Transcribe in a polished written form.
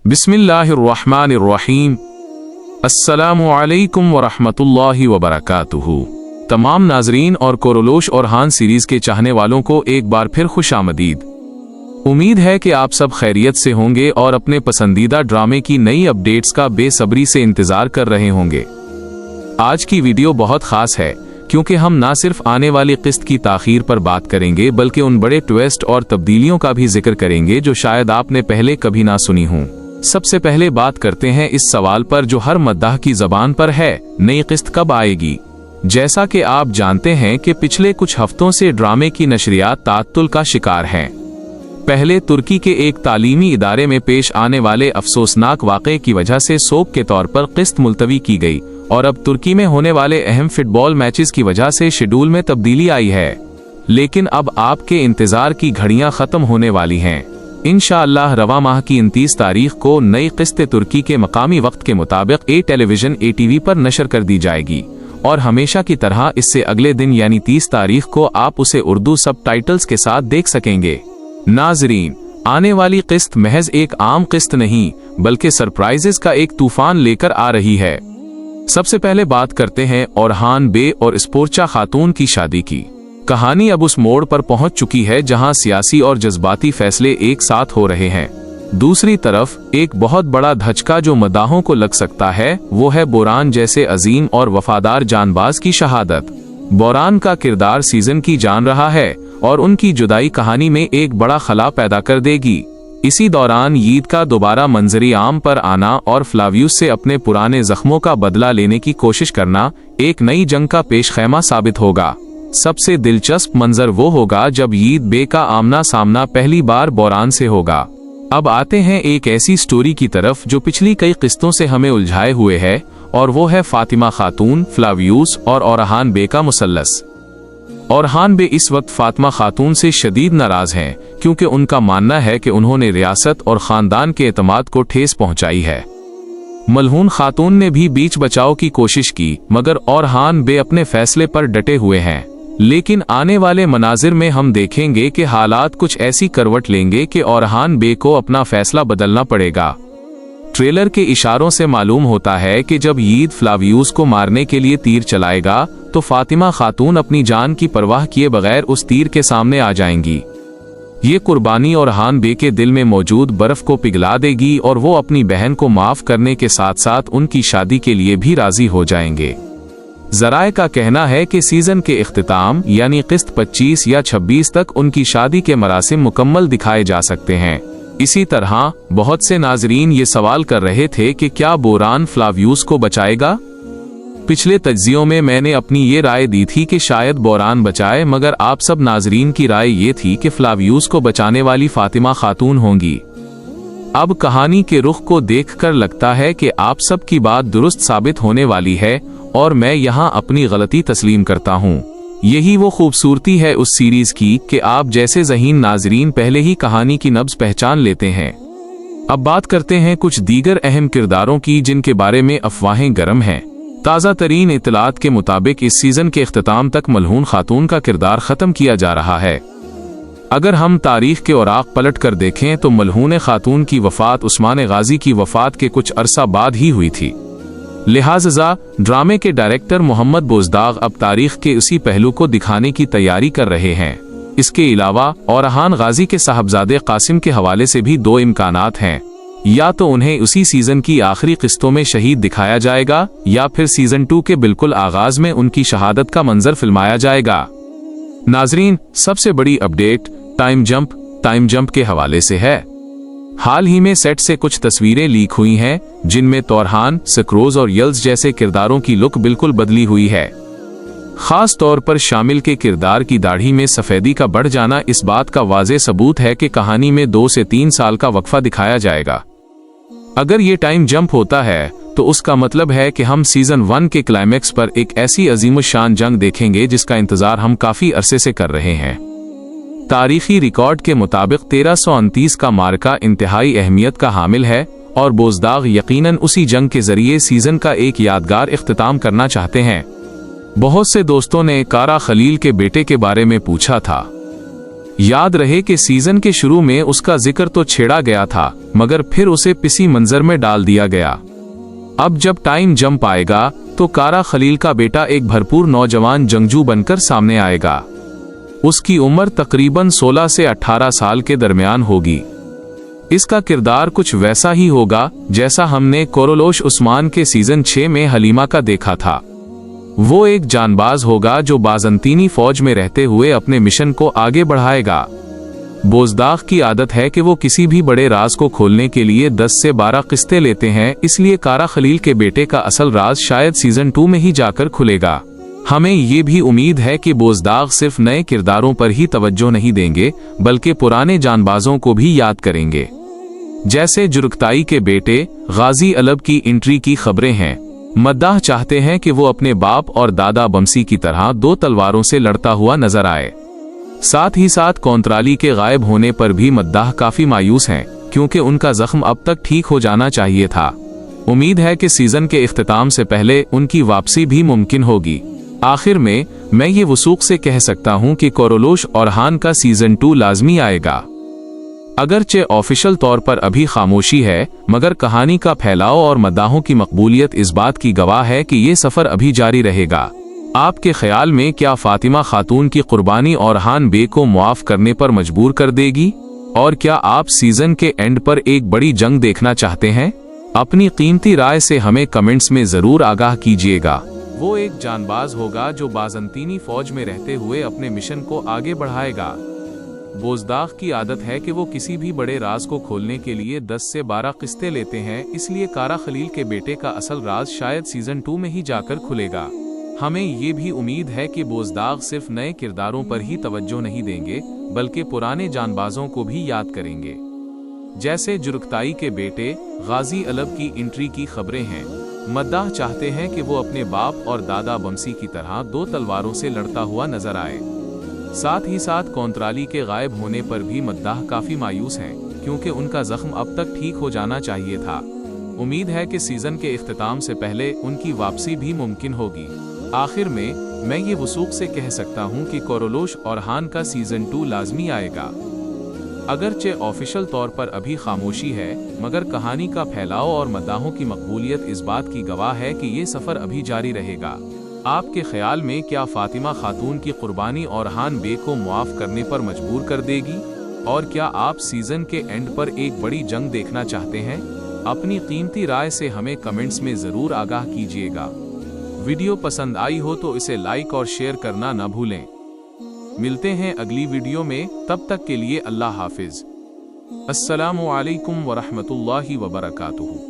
बिस्मिल्लाहिर्रहमानिर्रहीम। अस्सलामु अलैकुम वरहमतुल्लाहि वबरकातुहू। तमाम नाजरीन और कोरोलोश और हान सीरीज के चाहने वालों को एक बार फिर खुशामदीद। उम्मीद है कि आप सब खैरियत से होंगे और अपने पसंदीदा ड्रामे की नई अपडेट्स का बेसब्री से इंतजार कर रहे होंगे। आज की वीडियो बहुत खास है क्योंकि हम ना सिर्फ आने वाली किस्त की ताखीर पर बात करेंगे बल्कि उन बड़े ट्विस्ट और तब्दीलियों का भी जिक्र करेंगे जो शायद आपने पहले कभी ना सुनी हों। सबसे पहले बात करते हैं इस सवाल पर जो हर मद्दाह की जबान पर है, नई किस्त कब आएगी। जैसा कि आप जानते हैं कि पिछले कुछ हफ्तों से ड्रामे की नशरियात ताअत्तुल का शिकार हैं। पहले तुर्की के एक तालीमी इदारे में पेश आने वाले अफसोसनाक वाक़े की वजह से सोग के तौर पर किस्त मुलतवी की गई और अब तुर्की में होने वाले अहम फुटबॉल मैचेस की वजह से शेड्यूल में तब्दीली आई है। लेकिन अब आपके इंतजार की घड़ियां खत्म होने वाली हैं। इंशाअल्लाह रवा माह की 29 तारीख को नई किस्त तुर्की के मकामी वक्त के मुताबिक ए टेलीविजन ATV पर नशर कर दी जाएगी और हमेशा की तरह इससे अगले दिन यानी 30 तारीख को आप उसे उर्दू सबटाइटल्स के साथ देख सकेंगे। नाजरीन, आने वाली किस्त महज एक आम किस्त नहीं बल्कि सरप्राइजेस का एक तूफान लेकर आ रही है। सबसे पहले बात करते हैं ओरहान बे और स्पोर्चा खातून की शादी की। कहानी अब उस मोड़ पर पहुंच चुकी है जहां सियासी और जज्बाती फैसले एक साथ हो रहे हैं। दूसरी तरफ एक बहुत बड़ा धचका जो मदाहों को लग सकता है वो है बोरान जैसे अजीम और वफादार जानबाज की शहादत। बोरान का किरदार सीजन की जान रहा है और उनकी जुदाई कहानी में एक बड़ा खला पैदा कर देगी। इसी दौरान यीद का दोबारा मंजरी आम पर आना और फ्लावियस से अपने पुराने जख्मों का बदला लेने की कोशिश करना एक नई जंग का पेशखैमा साबित होगा। सबसे दिलचस्प मंजर वो होगा जब यीद बे का आमना सामना पहली बार बोरान से होगा। अब आते हैं एक ऐसी स्टोरी की तरफ जो पिछली कई किस्तों से हमें उलझाए हुए है और वो है फातिमा खातून, फ्लावियस और ओरहान बे का मुसल्लस। ओरहान बे इस वक्त फातिमा खातून से शदीद नाराज हैं क्योंकि उनका मानना है कि उन्होंने रियासत और खानदान के एतमाद को ठेस पहुंचाई है। मलहून खातून ने भी बीच बचाव की कोशिश की मगर ओरहान बे अपने फैसले पर डटे हुए हैं। लेकिन आने वाले मनाजिर में हम देखेंगे कि हालात कुछ ऐसी करवट लेंगे कि ओरहान बे को अपना फैसला बदलना पड़ेगा। ट्रेलर के इशारों से मालूम होता है कि जब यीद फ्लावियस को मारने के लिए तीर चलाएगा तो फातिमा खातून अपनी जान की परवाह किए बगैर उस तीर के सामने आ जाएंगी। ये कुर्बानी ओरहान बे के दिल में मौजूद बर्फ को पिघला देगी और वो अपनी बहन को माफ करने के साथ साथ उनकी शादी के लिए भी राजी हो जाएंगे। जराए का कहना है कि सीजन के इख्तिताम यानी किस्त 25 या 26 तक उनकी शादी के मरासिम मुकम्मल दिखाए जा सकते हैं। इसी तरह बहुत से नाजरीन ये सवाल कर रहे थे कि क्या बोरान फ्लावियस को बचाएगा। पिछले तज्जियों में मैंने अपनी ये राय दी थी कि शायद बोरान बचाए मगर आप सब नाजरीन की राय ये थी कि फ्लावियस को बचाने वाली फातिमा खातून होंगी। अब कहानी के रुख को देखकर लगता है कि आप सब की बात दुरुस्त साबित होने वाली है और मैं यहाँ अपनी गलती तस्लीम करता हूँ। यही वो खूबसूरती है उस सीरीज की कि आप जैसे ज़हीन नाजरीन पहले ही कहानी की नब्ज पहचान लेते हैं। अब बात करते हैं कुछ दीगर अहम किरदारों की जिनके बारे में अफवाहें गर्म हैं। ताज़ा तरीन इत्तलात के मुताबिक इस सीजन के इख्तिताम तक मलहून खातून का किरदार ख़त्म किया जा रहा है। अगर हम तारीख के औराक पलट कर देखें तो मलहून खातून की वफ़ात उस्मान गाजी की वफ़ात के कुछ अरसा बाद ही हुई थी। लिहाजा ड्रामे के डायरेक्टर मोहम्मद बोजदाग अब तारीख के उसी पहलू को दिखाने की तैयारी कर रहे हैं। इसके अलावा ओरहान गाजी के साहबजादे कासिम के हवाले से भी दो इम्कानात हैं। या तो उन्हें उसी सीजन की आखिरी किस्तों में शहीद दिखाया जाएगा या फिर सीजन 2 के बिल्कुल आगाज में उनकी शहादत का मंजर फिल्माया जाएगा। नाजरीन, सबसे बड़ी अपडेट टाइम जंप के हवाले से है। हाल ही में सेट से कुछ तस्वीरें लीक हुई हैं जिनमें तोरहान, सक्रोज और यल्स जैसे किरदारों की लुक बिल्कुल बदली हुई है। खास तौर पर शामिल के किरदार की दाढ़ी में सफेदी का बढ़ जाना इस बात का वाज़े सबूत है कि कहानी में 2 से 3 साल का वक्फा दिखाया जाएगा। अगर ये टाइम जंप होता है तो उसका मतलब है कि हम सीजन 1 के क्लाइमैक्स पर एक ऐसी अजीमुशान जंग देखेंगे जिसका इंतजार हम काफी अरसे से कर रहे हैं। तारीखी रिकॉर्ड के मुताबिक 1329 का मार्का इंतहाई अहमियत का हामिल है और बोजदाग यकीनन उसी जंग के जरिए सीजन का एक यादगार इख्तिताम करना चाहते हैं। बहुत से दोस्तों ने कारा खलील के बेटे के बारे में पूछा था। याद रहे कि सीजन के शुरू में उसका जिक्र तो छेड़ा गया था, मगर फिर उसे पिसी मंजर में डाल दिया गया। अब जब टाइम जंप आएगा तो कारा खलील का बेटा एक भरपूर नौजवान जंगजू बनकर सामने आएगा। उसकी उम्र तकरीबन 16 से 18 साल के दरमियान होगी। इसका किरदार कुछ वैसा ही होगा जैसा हमने कोरोलोश उस्मान के सीजन 6 में हलीमा का देखा था। वो एक जानबाज होगा जो बाज़ंतीनी फौज में रहते हुए अपने मिशन को आगे बढ़ाएगा। बोजदाग की आदत है कि वो किसी भी बड़े राज को खोलने के लिए 10 से 12 किस्तें लेते हैं, इसलिए कारा खलील के बेटे का असल राज शायद सीजन 2 में ही जाकर खुलेगा। हमें ये भी उम्मीद है कि बोजदाग सिर्फ नए किरदारों पर ही तवज्जो नहीं देंगे बल्कि पुराने जानबाजों को भी याद करेंगे। जैसे जुर्गताई के बेटे गाजी अलब की एंट्री की खबरें हैं। मद्दाह चाहते हैं कि वो अपने बाप और दादा बमसी की तरह 2 तलवारों से लड़ता हुआ नजर आए। साथ ही साथ कौंतराली के गायब होने पर भी मद्दाह काफी मायूस हैं, क्योंकि उनका जख्म अब तक ठीक हो जाना चाहिए था। उम्मीद है कि सीजन के इख्तिताम से पहले उनकी वापसी भी मुमकिन होगी। आखिर में मैं ये वसूख से कह सकता हूँ कि कोरोलोश और हान का सीजन 2 लाजमी आएगा। अगरचे ऑफिशियल तौर पर अभी खामोशी है, मगर कहानी का फैलाव और मद्दाहों की मकबूलियत इस बात की गवाह है कि ये सफर अभी जारी रहेगा। आपके ख्याल में क्या फातिमा खातून की कुर्बानी और हान बे को मुआफ करने पर मजबूर कर देगी? और क्या आप सीजन के एंड पर एक बड़ी जंग देखना चाहते हैं? अपनी कीमती राय से हमें कमेंट्स में जरूर आगाह कीजिएगा। वो एक जानबाज होगा जो बाज़ंतीनी फौज में रहते हुए अपने मिशन को आगे बढ़ाएगा। बोजदाग की आदत है कि वो किसी भी बड़े राज को खोलने के लिए 10 से 12 किस्तें लेते हैं, इसलिए कारा खलील के बेटे का असल राज शायद सीजन 2 में ही जाकर खुलेगा। हमें ये भी उम्मीद है कि बोजदाग सिर्फ नए किरदारों पर ही तवज्जो नहीं देंगे बल्कि पुराने जानबाजों को भी याद करेंगे। जैसे जुर्गताई के बेटे गाजी अलब की एंट्री की खबरें हैं। मद्दाह चाहते हैं कि वो अपने बाप और दादा बमसी की तरह 2 तलवारों से लड़ता हुआ नजर आए। साथ ही साथ कौंतराली के गायब होने पर भी मद्दाह काफी मायूस हैं, क्योंकि उनका जख्म अब तक ठीक हो जाना चाहिए था। उम्मीद है कि सीजन के इख्तिताम से पहले उनकी वापसी भी मुमकिन होगी। आखिर में मैं ये वसूख से कह सकता हूँ कि कोरोलोश और हान का सीजन 2 लाजमी आएगा। अगरचे ऑफिशियल तौर पर अभी खामोशी है, मगर कहानी का फैलाव और मद्दाहों की मकबूलियत इस बात की गवाह है कि ये सफर अभी जारी रहेगा। आपके ख्याल में क्या फातिमा खातून की कुर्बानी और हान बे को मुआफ करने पर मजबूर कर देगी? और क्या आप सीजन के एंड पर एक बड़ी जंग देखना चाहते हैं? अपनी कीमती राय से हमें कमेंट्स में जरूर आगाह कीजिएगा। वीडियो पसंद आई हो तो इसे लाइक और शेयर करना न भूलें। मिलते हैं अगली वीडियो में, तब तक के लिए अल्लाह हाफिज। अस्सलामु अलैकुम वरहमतुल्लाहि वबरकातुहू।